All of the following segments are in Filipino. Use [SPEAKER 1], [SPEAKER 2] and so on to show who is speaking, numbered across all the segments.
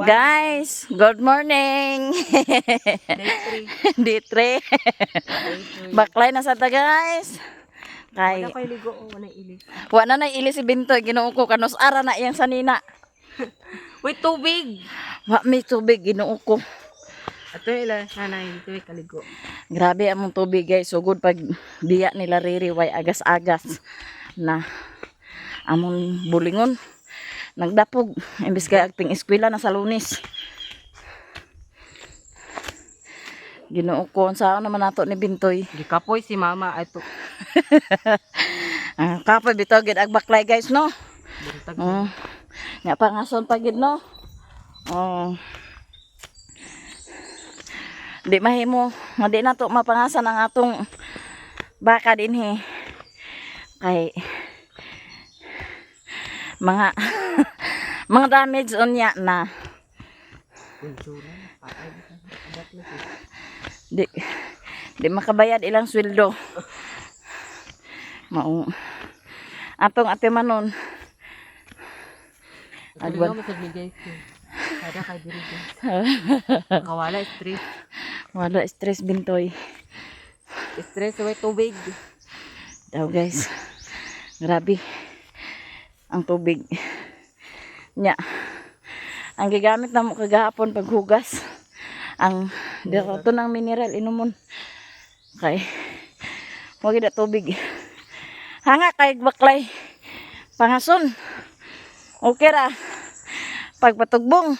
[SPEAKER 1] Guys, good morning. Day 3. Baklay na sa ta guys. Kay
[SPEAKER 2] Wala kay ligo o wala ilis.
[SPEAKER 1] wa na ilis si Bintoy Ginoo ko kanus ara na iyang sanina.
[SPEAKER 2] Wait, tubig!
[SPEAKER 1] Wa may tubig Ginoo ko.
[SPEAKER 2] Ato ila nanay dito ay kaligo.
[SPEAKER 1] Grabe among tubig guys. Sugod pag biya nila riri way agas-agas na among bulingon. Nagdapog imbis kay agting eskwela na sa Lunes. Ginoo ko saan naman nato ni Bintoy.
[SPEAKER 2] Gikapoy si mama ato.
[SPEAKER 1] Kapoy bitaw gid ag baklay guys no.
[SPEAKER 2] Buntag.
[SPEAKER 1] Nya pangason pa gid no. Oh. Di mahimo, nga di nato mapangasan ang atong baka dinhi. Kay mga mga damage unya na.
[SPEAKER 2] Kunsuran, patay adat na si.
[SPEAKER 1] Di makabayad ilang sweldo. Mao. Atong ate manon.
[SPEAKER 2] Agwan mo sa guys. Kada kay diri guys. Kawala stress.
[SPEAKER 1] Wala stress Bintoy.
[SPEAKER 2] Stress way tubig.
[SPEAKER 1] Daw guys. Grabe. Ang tubig. Nya. Ang gigamit na mo kagahapon paghugas. Ang dito ng mineral inumon. Kay wag gid tubig. Hanga kay baklay. Pangason. Okay ra. Pagpatugbong.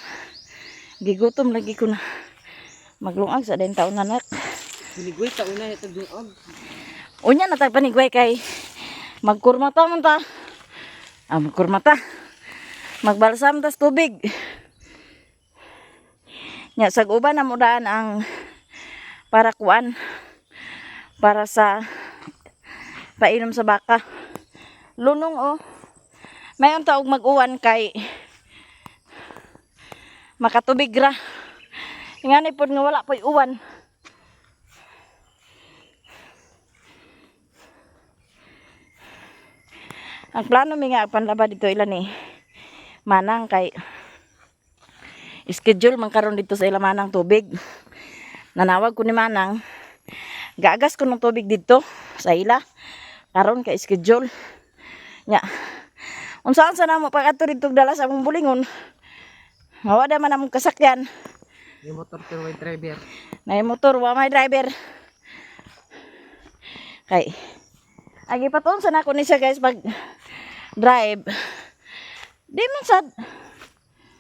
[SPEAKER 1] Gigutom lagi ko na. Maglungag sa din taon anak.
[SPEAKER 2] Binigway ta una ito duog.
[SPEAKER 1] Unya na tag panigway kay magkurmata man ta. Magkurmata. Magbalsam tas tubig. Nya sag uban na mo daan ang para kuan para sa painom sa baka. Lunong oh. Mayon ta og mag-uwan kay makatubig ra. Ingani pod nga wala po'y uwan. Ang plano mi nga panlaba dito ilan ni manang kay schedule man karon dito sa ila manang tubig. Nanawag ko ni manang gaagas ko ng tubig dito sa ila karon kay schedule. Nya. Unsaan sa namo pag ato dito dala sa among bulingon. Mawada man among kasakyan.
[SPEAKER 2] Yung motor pero way driver.
[SPEAKER 1] May motor, wa may driver. Kay, agi paton sa nako ni siya guys pag drive. Di man sad.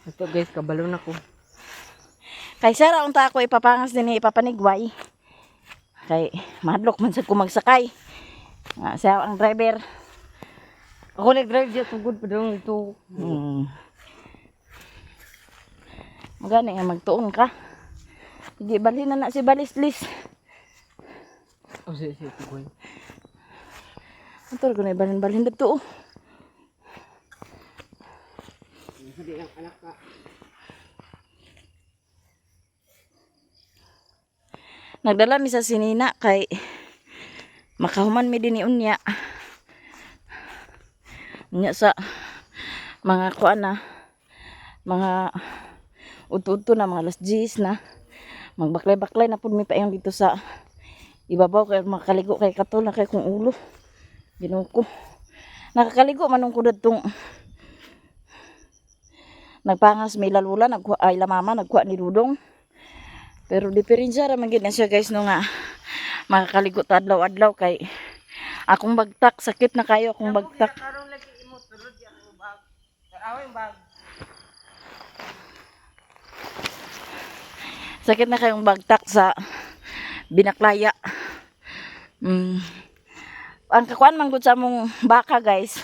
[SPEAKER 2] Ito guys, kabalo na ko.
[SPEAKER 1] Kay sara unta ako ipapangas din ipapanigway. Kay, madlok man sad ko magsakay. Siya ang driver.
[SPEAKER 2] Ako nag-drive dyan, sugod pa daw ito.
[SPEAKER 1] Magani nga magtuon ka. Hindi balhin na si Balislis.
[SPEAKER 2] Oh, sige, tukoy.
[SPEAKER 1] Motor ko na balhin dito.
[SPEAKER 2] Hindi ang anak ka.
[SPEAKER 1] Nagdala mi sa sinina kay makahuman mi din ni unya. Unya sa mga kuan na mga uto-uto na mga alas 10 na magbaklay-baklay na pud mi paayong dito sa ibabaw kay makaligo kay katol na kay kung ulo. Ginoo ko. Nakakaligo manong ko dadtong nagpangas may lalula ay la mama nagkuha ni Dudong. Pero diferensya ra man gid na siya guys no nga makakaligo ta adlaw-adlaw kay akong bagtak sakit na kayo akong bagtak.
[SPEAKER 2] Karon lagi imot pero di ako bag. Kaaway bag.
[SPEAKER 1] Sakit na kayong bagtak sa binaklaya. Ang kakuan man gud sa among baka guys.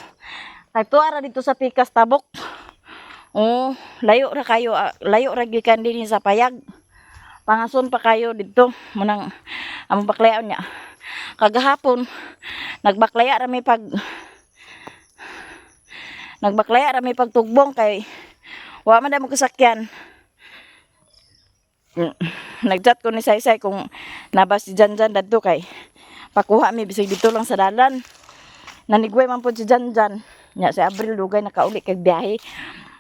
[SPEAKER 1] Kay tuara dito sa Pikas Tabok. Oh, layo ra kayo, layo ra gikan dinhi sa payag. Pangason pa kayo dito munang among baklayan niya. Kagahapon nagbaklaya ra mi pagtugbong kay wa man da mo kasakyan. Nagchat ko ni Saysay kung nabas si Janjan dadto kay pakuha mi bisig dito lang sa dalan. Nanigway man po si Janjan. Nya si Abril dugay nakauli kay biyahe.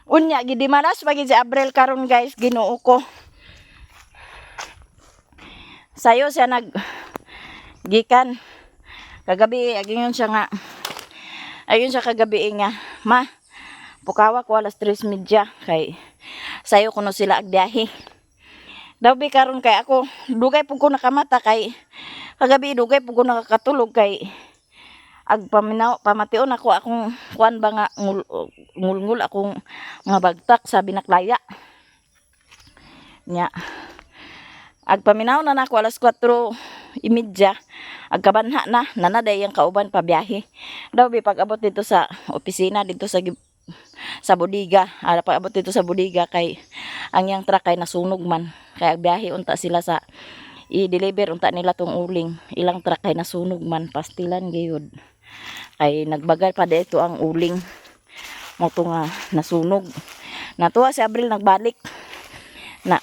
[SPEAKER 1] Unya gidi manas pagi si Abril karon guys, Ginoo ko. Sayo siya gikan kagabi agingon siya nga. Ayun siya kagabi nga, ma, pukawa ko alas 3:30 kay sayo kuno sila agbiyahe. Dabi karon kay ako dugay pud ko nakamata kay kagabi dugay pud ko nakakatulog kay pamation ako akong kuan ba nga ngulngul akong mga bagtak sa binaklaya. Nya. Agpaminaw na nako alas 4:30. Agkabanha na nanaday ang kauban pa biyahe. Daw bi pag-abot dito sa opisina dito sa bodega. Pag-abot dito sa bodega kay ang yang truck kay nasunog man. Kay biyahe unta sila sa i-deliver unta nila tong uling. Ilang truck kay nasunog man pastilan gayud. Kay nagbagal pa dito ang uling. Mo to nga nasunog. Natuwa si Abril nagbalik. Na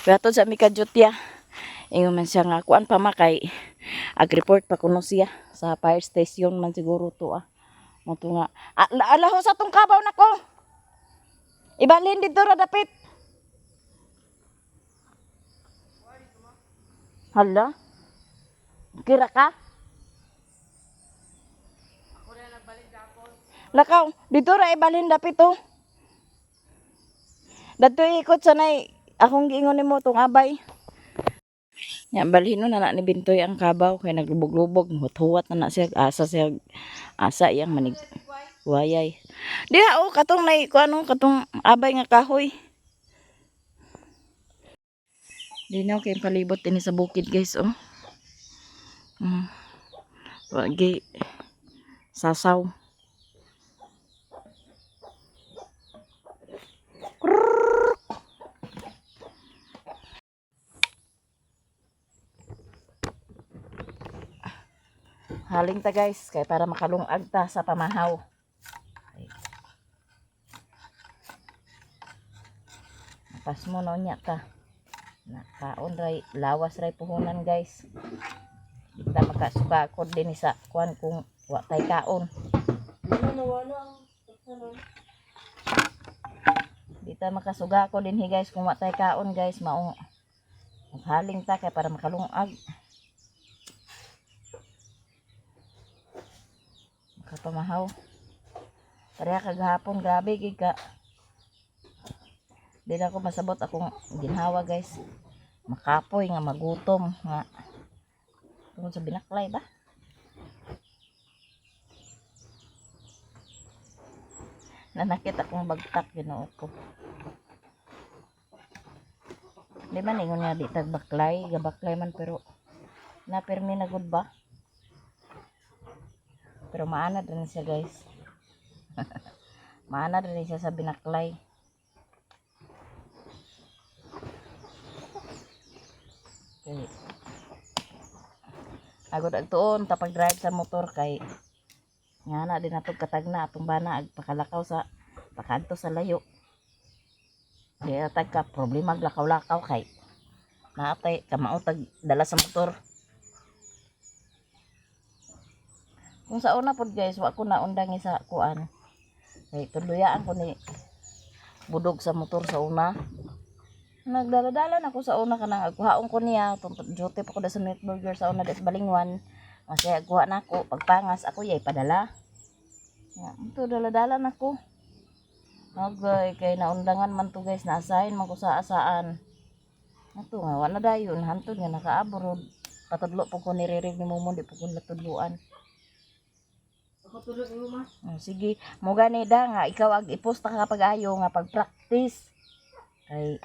[SPEAKER 1] Beaton sa Mikajutya. Ingon man siya nga kuan pa makay ag-report pa kuno siya sa fire station man siguro to Mo to nga alaho sa tong kabaw nako. Ibalhin dito ra dapit. Hala. Kira ka? Lakaw, dito ra ibalhin dapit to. Dadto ikot sanay akong giingon nimo tong abay. Nya balhin na ni Bintoy ang kabaw kay naglubog-lubog, huwat-huwat na siya, asa iyang manig wayay. Diha katong nay kuano katong abay nga kahoy. Dinaw kay palibot ini sa bukid guys Wagi sasaw. Haling ta guys kay para makalungag ta sa pamahaw. Pas mo no nya ta. Nakaon ray lawas ray puhunan guys. Kita makasuka ko din sa kuan kung wa tay kaon. Dita makasuga ko din guys kung wa tay kaon guys mao. Haling ta kay para makalungag. Pamahaw. Pareha kagahapon grabe gid ka. Di na ko masabot akong ginhawa guys. Makapoy nga magutom nga. Tungod sa binaklay ba? Nanakit akong bagtak Ginoo ko. Di man ingon nga di tag baklay, gabaklay man pero na permi na gud ba? Pero maana din siya guys. Maana din siya sa binaklay. Okay. Agod agtuon tapag drive sa motor kay nga na din natog katagna atong bana agpakalakaw sa pakanto sa layo. Di atag ka problema lakaw-lakaw kay naatay kamao tag dala sa motor. Kung sa una pod guys, wa ko na undangi sa kuan. Kay tuluyaan ko ni budog sa motor sa una. Nagdala-dala na ko sa una kanang agkuhaon ko niya, duty pa ko da sa Meat Burger sa una des Balingwan. Kasi agkuha na ko pagpangas ako yay padala. Ya, ito dala-dala na ko. Okay, kay naundangan man to guys, na-assign man ko sa asaan. Ato nga wala dayon hantod nga nakaabroad. Patudlo po ko niririg ni Momon, di po ko natudluan. Sige, mo gani da nga ikaw ag iposta ka kapag ayo nga pag-practice. Kay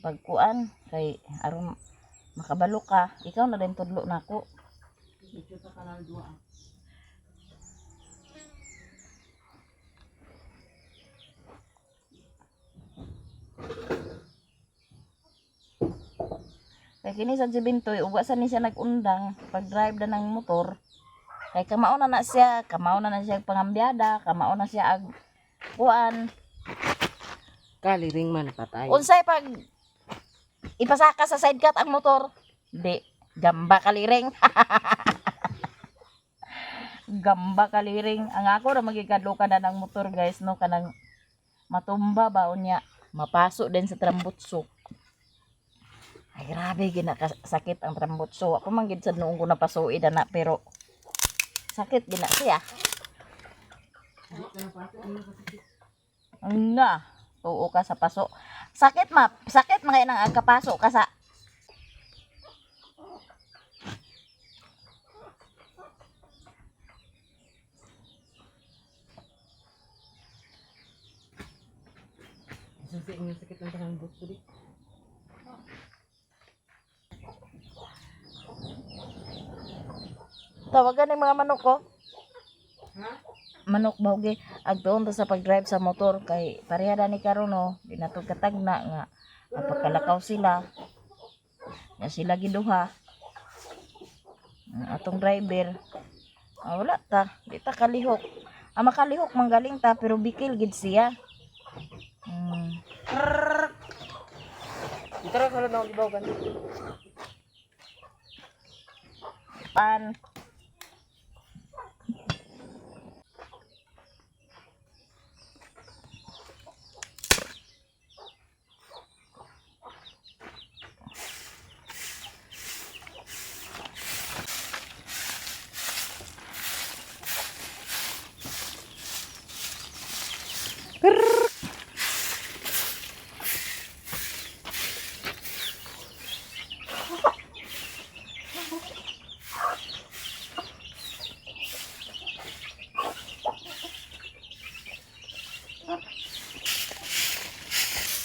[SPEAKER 1] pagkuan kay aron makabalo ka, ikaw na din tudlo nako. Dito ta kanal duwa. Kay kini sa Jibintoy, uga sa ni siya nag-undang pag-drive na ng motor. Kay kamao na siya pangambyada, kamao na siya ag kuan.
[SPEAKER 2] Kaliring man patay.
[SPEAKER 1] Unsay pag ipasaka sa sidecut ang motor? Di, gamba kaliring. gamba kaliring. Ang ako ra magikadlo ka na ng motor guys no kanang matumba ba unya mapaso din sa trambutso. Ay grabe ginakasakit ang trambutso. Ako man gid sad noong ko napasuid na pero sakit gina siya. Nga, tuo ka sa paso. Sakit sakit mga nang agkapaso ka sa
[SPEAKER 2] Susi ang sakit ng tangang buto di.
[SPEAKER 1] tawagan ng mga manok ko.
[SPEAKER 2] Ha?
[SPEAKER 1] Manok bawgi agtuon to sa pag-drive sa motor kay pareha ni karon no dinatog katagna nga pagkalakaw sila nga sila giduha ang atong driver wala ta di ta kalihok makalihok manggaling ta pero bikil gid siya
[SPEAKER 2] Ito ra sa na ibaw kan.
[SPEAKER 1] pan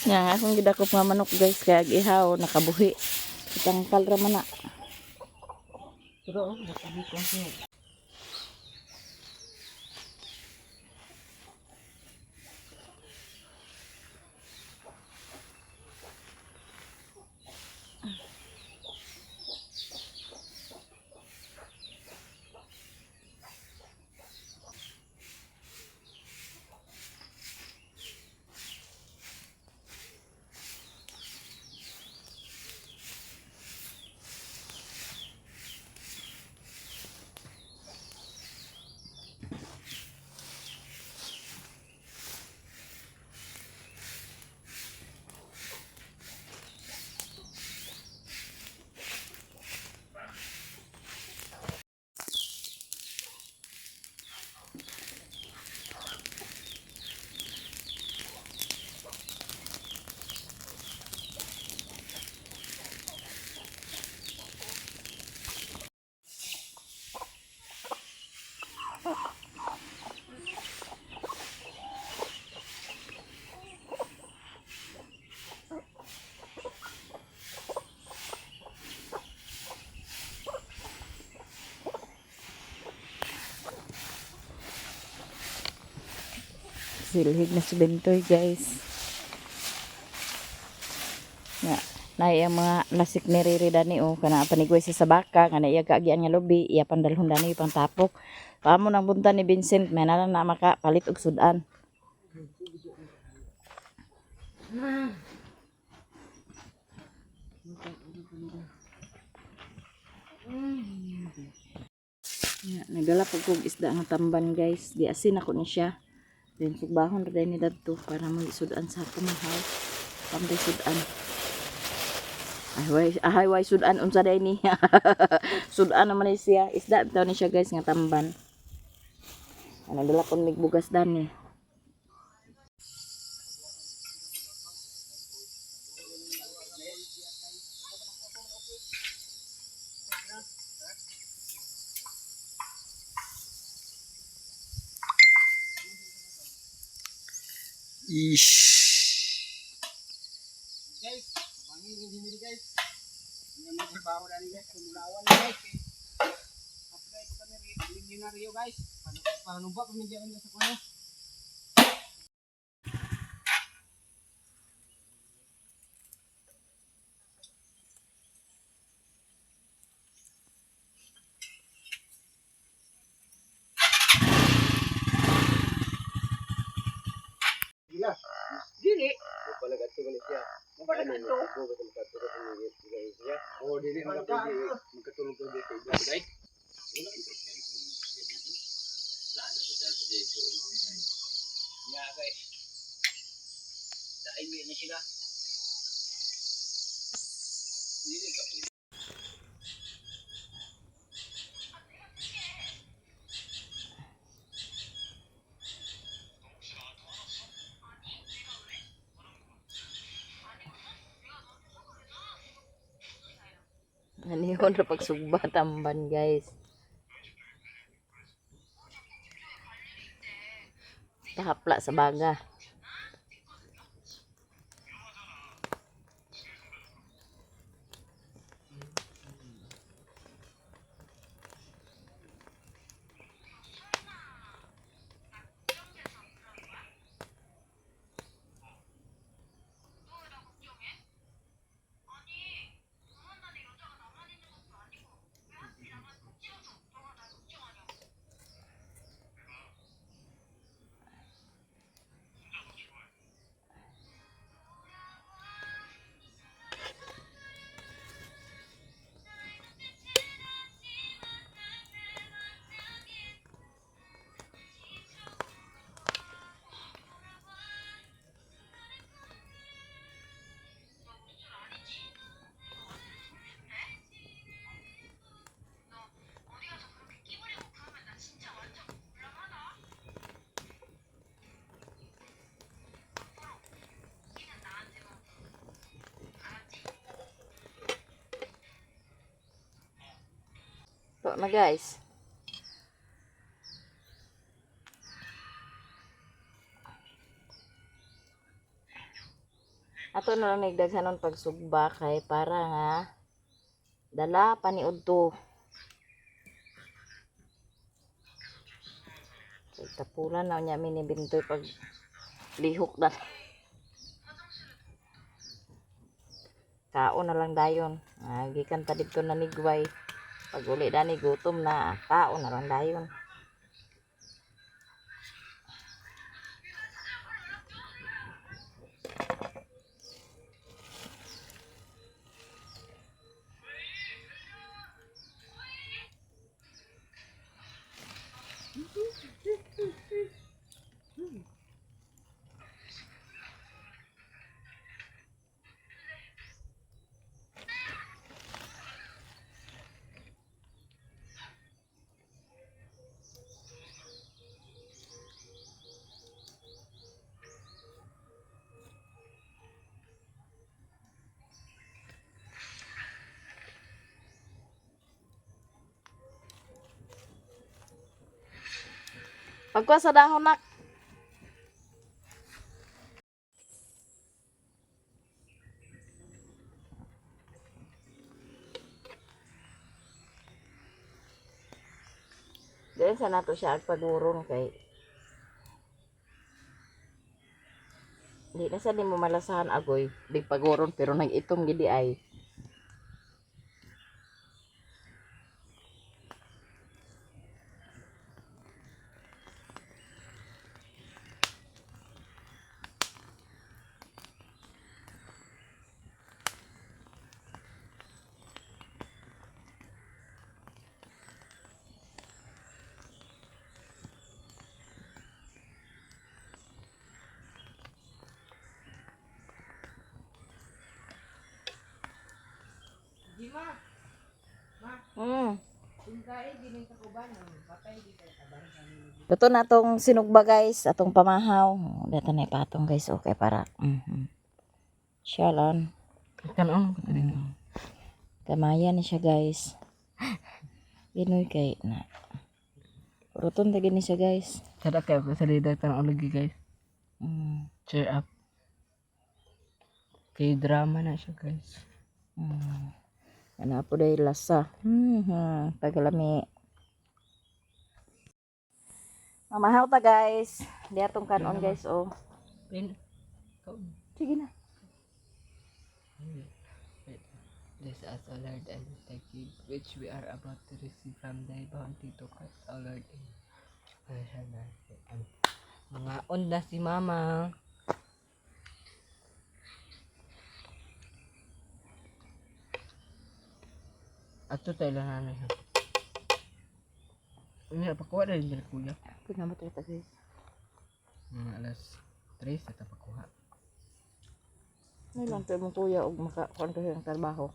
[SPEAKER 1] nga akong gidakop nga manok guys kaya gihaw nakabuhi itangkal ra man na
[SPEAKER 2] Pero nasabi ko siya.
[SPEAKER 1] silhig na si Bentoy guys nga na iya mga lasik ni Riri dani kana panigway sa baka kana iya kaagian nga lubi iya pandalhon dani pang tapok paamo nang bunta ni Vincent may na maka palit og sudan nagdala po kong isda nga tamban guys giasin ako ni siya then sugbahon ra ni dadto para magsudan sa kumahaw pambay sudan ay way sudan unsa day ni sudan naman ni siya isda bitaw ni siya guys nga tamban nagdala ko mig bugas dani
[SPEAKER 3] Guys, bangin engineer guys. Ini masih bawa dari guys, pemulawan guys. Apply po kami engineer guys. Panumba pemijaan sa kuno. Gila. Dili. Palagat ko siya. Palagat ko. Oh, dili magkatulog ko dito guys. Wala Nga guys. Dahil na sila. Hindi ka po.
[SPEAKER 1] Nanihon na pagsugba tamban guys. Tahapla sa baga. Ito na guys. Ato na lang nagdaghanon pagsugba kay para nga dala paniud to. Kay tapulan na niya minibintoy pag lihok na. Kaon na lang dayon. Gikan ta didto na nigway. Pag uli na ni gutom na, kaon na lang dayon. Pagkuha sa dahon nak. Diyan sa nato siya agpaduron kay di na sa di mo malasahan agoy. Di paguron pero nag-itom gidi ay.
[SPEAKER 2] Di ma. Sungkay, gining kakuban. Patay di kay kabar sa nila.
[SPEAKER 1] Luto na tong sinugba guys, atong pamahaw. Dito na ipatong guys, okay para. Siya lang.
[SPEAKER 2] Kanon.
[SPEAKER 1] Kamayan ni siya guys. Ginoy kay na. Ruton ta gini siya guys.
[SPEAKER 2] Kada kayo sa leader tanong lagi guys. Cheer up. Kay drama na siya guys.
[SPEAKER 1] Ano po dahil lasa. Tagalami. Mamahaw ta guys. Di atong kanon guys oh.
[SPEAKER 2] Pin.
[SPEAKER 1] Sige na.
[SPEAKER 2] Bless us, O Lord, and the gift which we are about to receive from thy bounty to us, O Lord. Mga onda si Mama. Ato tayo lang nanay. Ini apa kuha dari dari kuya?
[SPEAKER 1] Pinamatay ta guys.
[SPEAKER 2] Alas 3 sa tapakuha.
[SPEAKER 1] May lang tayo mong kuya og makakuan ka yung trabaho.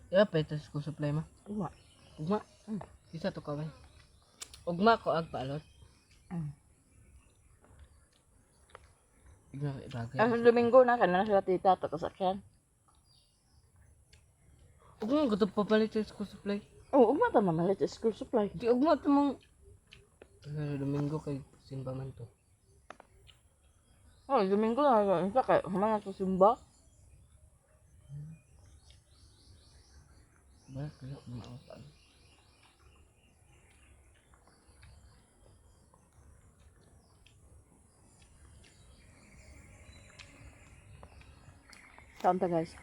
[SPEAKER 2] Ya, petas ko supply ma.
[SPEAKER 1] Ugma.
[SPEAKER 2] Ugma. Isa to ka ba? Ugma ko ag paalot. Ugma ibagay.
[SPEAKER 1] Ang Domingo na kana sila tita to kasakyan.
[SPEAKER 2] Ugma ko to papalit sa school supply.
[SPEAKER 1] Oh, ugma ta mamalit sa school supply.
[SPEAKER 2] Di ugma to mong Domingo kay simbaman to.
[SPEAKER 1] Oh, Domingo na isa kay humana sa simba.
[SPEAKER 2] Ba, kaya maawasan.
[SPEAKER 1] Saan ta guys?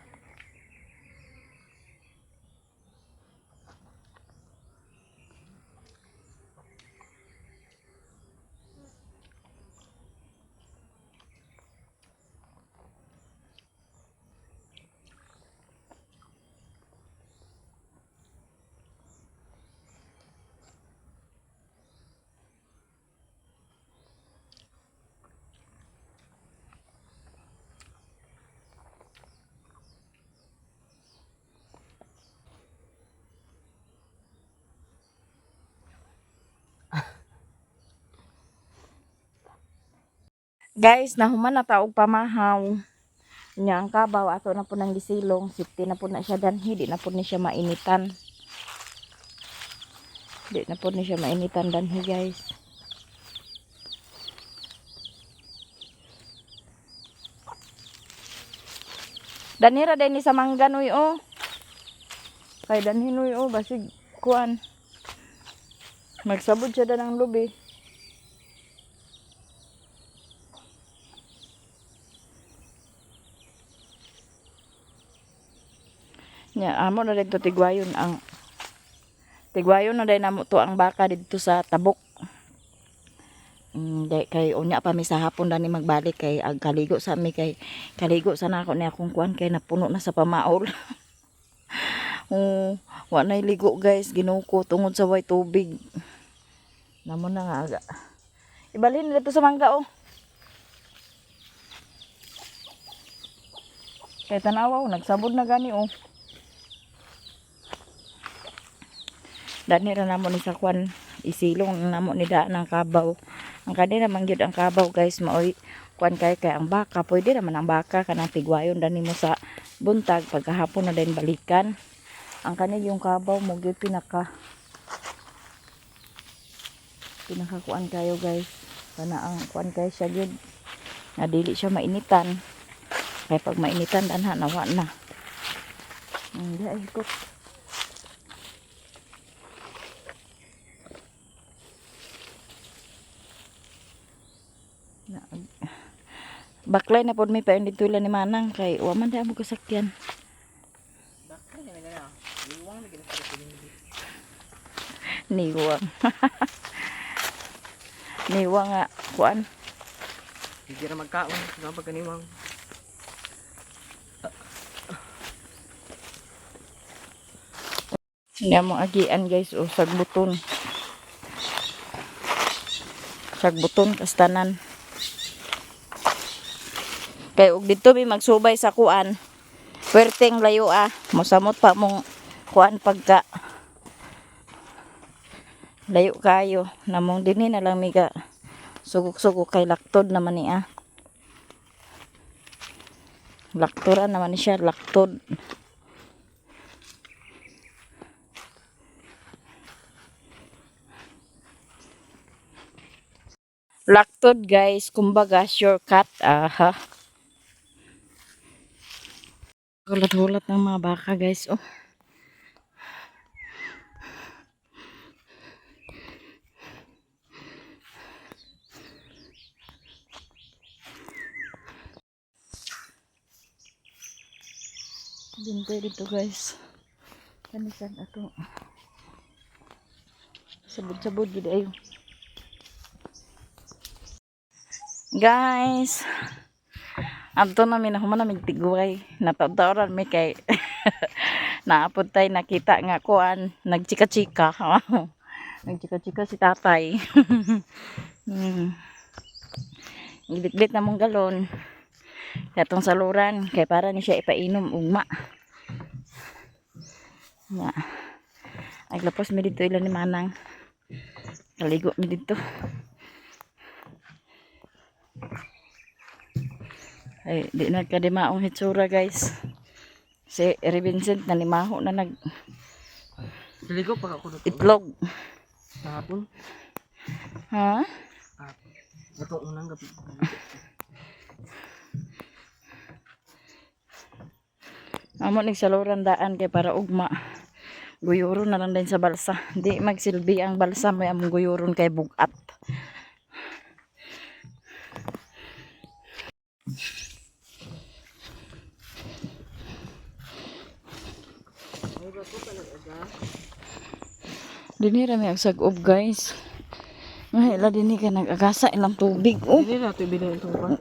[SPEAKER 1] Guys, nahuman na taog pamahaw. Nya ang kabaw ato na po nang gisilong, safety na po na siya danhi, di na po ni siya mainitan. Di na po ni siya mainitan danhi, guys. Danira din ni sa manggan uy oh. Kay danhin uy oh, basig kuan. Magsabod siya ng lubi. Nya amo na dito tigwayon na din namo to ang baka dito sa tabok. Kay unya pa mi sa hapon dani magbalik kay ag kaligo sa mi kay kaligo sana ako ni akong kuan kay napuno na sa pamaol. Wa na ligo guys, ginuko tungod sa way tubig. Namo na nga aga. Ibalhin dito sa mangga oh. Kay tanawa nagsabod na gani oh. Dani ra namo ni sa kwan isilong namo ni daan ng kabaw. Ang kanina man gyud ang kabaw guys maoy kwan kay ang baka pwede naman ang baka kanang tigwayon dani mo sa buntag pagkahapon na din balikan. Ang kani yung kabaw mo gyud pinaka kuan kayo guys. Kana ang kwan kay siya gyud na dili siya mainitan. Kay pag mainitan danha nawa na. Hindi ay ko. Baklay na pod mi pa dito ni Manang kay wa man da mo kasakyan.
[SPEAKER 2] Bakit na na? Iwang na gina sa
[SPEAKER 1] Niwang. Niwang nga kuan.
[SPEAKER 2] Hindi na magkaon, nga pagkaniwang.
[SPEAKER 1] Nga mo agian guys o sagbuton. Sagbuton kastanan. Kay og dito mi magsubay sa kuan. Perteng layo mosamot pa mong kuan pagka layo kayo namong dinhi na lang miga sugok-sugok kay laktod naman ni Laktoran naman ni siya, laktod. Laktod guys, kumbaga shortcut Hulat-hulat ng mga baka guys oh. Bintay dito guys. Kanisan ato. Sabod-sabod gid ayo. Guys, Adto namin human namin tiguay. Natawran mi kay naapod tay nakita nga kuan nagchika-chika. Nagchika-chika si tatay. Ibit-bit na mong galon. Katong saluran kay para ni siya ipainom ugma. Ya. Ay lapos mi dito ilan ni manang. Kaligo mi dito. Ay, di na kadimaong hitsura guys. Si Vincent na limaho na nag
[SPEAKER 3] Diligo pa ako dito.
[SPEAKER 1] itlog.
[SPEAKER 3] Hapon.
[SPEAKER 1] Ha?
[SPEAKER 3] Ito unang gabi.
[SPEAKER 1] Amo nagsaluran daan kay para ugma. Guyuron na lang din sa balsa. Di magsilbi ang balsa may among guyuron kay bugat. Dini rami ang sag-ob guys. Ay, ila dini ka nag-agasa ilang tubig. Oh.
[SPEAKER 3] Dili na ito bilhin ito pa.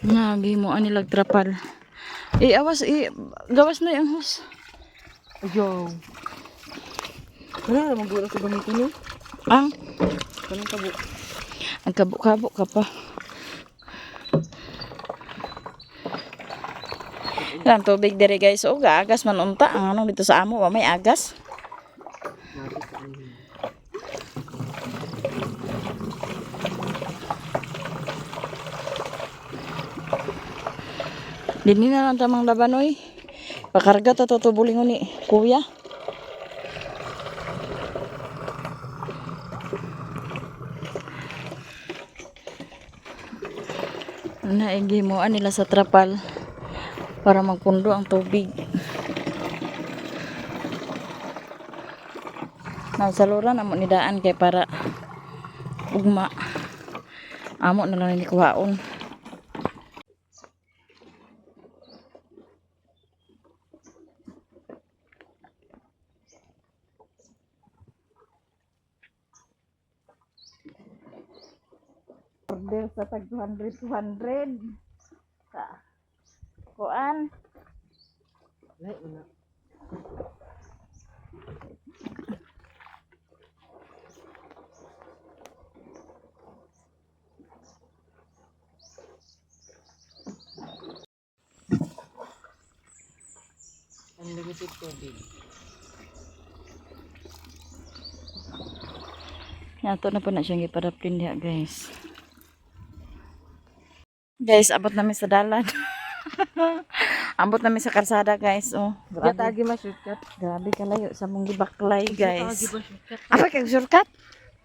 [SPEAKER 1] Nga, mo anilag trapal. Gawas na yung hos.
[SPEAKER 3] Ayaw. Wala na magbuo sa gamitin yun.
[SPEAKER 1] Ang?
[SPEAKER 3] Kanang kabo.
[SPEAKER 1] Ang kabuk-kabuk ka pa. Ilang tubig diri guys. O, agas man unta. Ang anong dito sa amo, may agas.
[SPEAKER 3] Mati sa amin.
[SPEAKER 1] Dini na lang tamang labanoy. Pakarga ta tutubulingon ni kuya. Naigi mo nila sa trapal para magpundo ang tubig. Saluran amo ni daan kay para ugma. Amo na lang ni kuhaon. Order sa tag 200 sa kuan.
[SPEAKER 3] Lahat na. Ang lagay tubig.
[SPEAKER 1] Yato na po na siyang iparaplin diha guys. Guys, abot namin sa dalan. Abot namin sa kalsada guys. Oh,
[SPEAKER 3] Diya
[SPEAKER 1] grabe.
[SPEAKER 3] tagi ma-shortcut.
[SPEAKER 1] Grabe kalayo sa mong gibaklay
[SPEAKER 3] Tagi
[SPEAKER 1] guys.
[SPEAKER 3] ma-shortcut.
[SPEAKER 1] Apa kay shortcut?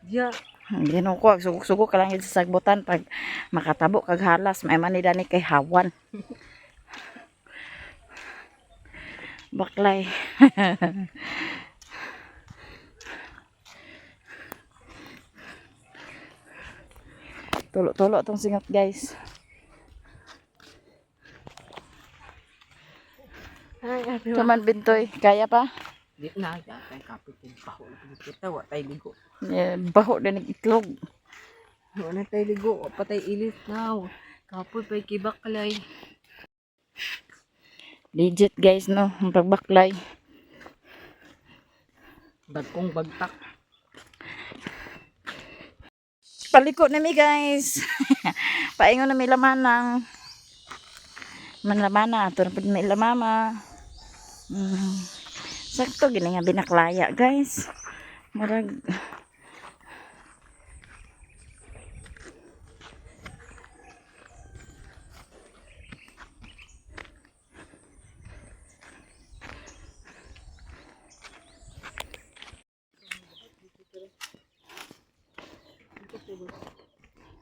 [SPEAKER 3] Diya.
[SPEAKER 1] Hindi no ko sugok-sugok ka lang yun sa sagbutan pag makatabo kag halas may manida ni kay hawan. Baklay. Tulo-tulo tong singot guys.
[SPEAKER 3] Ay, ate.
[SPEAKER 1] Kaman Bintoy, kaya pa?
[SPEAKER 3] Di na ya kay kapitin pa ko kita wa tay ligo.
[SPEAKER 1] Baho din ng itlog.
[SPEAKER 3] Wa na tay ligo, wa patay ilit now. Kapoy pay kibaklay.
[SPEAKER 1] Legit guys no, ang pagbaklay.
[SPEAKER 3] Dagkong bagtak.
[SPEAKER 1] Paliko na mi guys. Paingon na mi lamanang. Manlamana, ato na po may lamama. Sakto, gini nga binaklaya guys. Murag.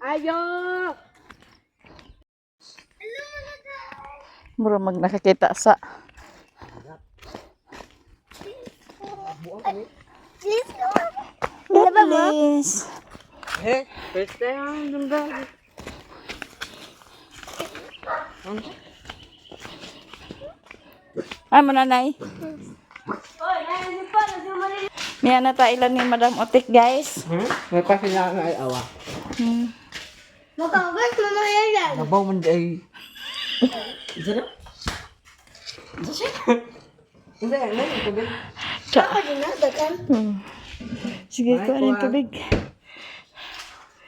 [SPEAKER 3] Ayo!
[SPEAKER 1] Mura mag nakakita sa. Please.
[SPEAKER 3] Eh, first time dun ba?
[SPEAKER 1] Ay, mananay. Miya na ta ilan ni Madam Otik guys.
[SPEAKER 3] May pa sila nga ay awa.
[SPEAKER 4] Makagas mo na yan.
[SPEAKER 2] Nabaw man ay.
[SPEAKER 3] Isa na?
[SPEAKER 2] Hindi, ano yung tubig?
[SPEAKER 4] Ako din na, dagan.
[SPEAKER 1] Sige,
[SPEAKER 3] Ay,
[SPEAKER 1] kuha ng
[SPEAKER 3] kuha.
[SPEAKER 1] tubig.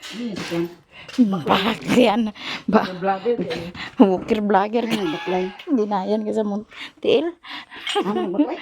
[SPEAKER 3] Ano yan? Yan.
[SPEAKER 1] Bakit yan?
[SPEAKER 2] Vlogger.
[SPEAKER 1] Walker vlogger.
[SPEAKER 3] Ano, baklay?
[SPEAKER 1] Hindi na yan kasi mo tiil.
[SPEAKER 3] Ano, baklay?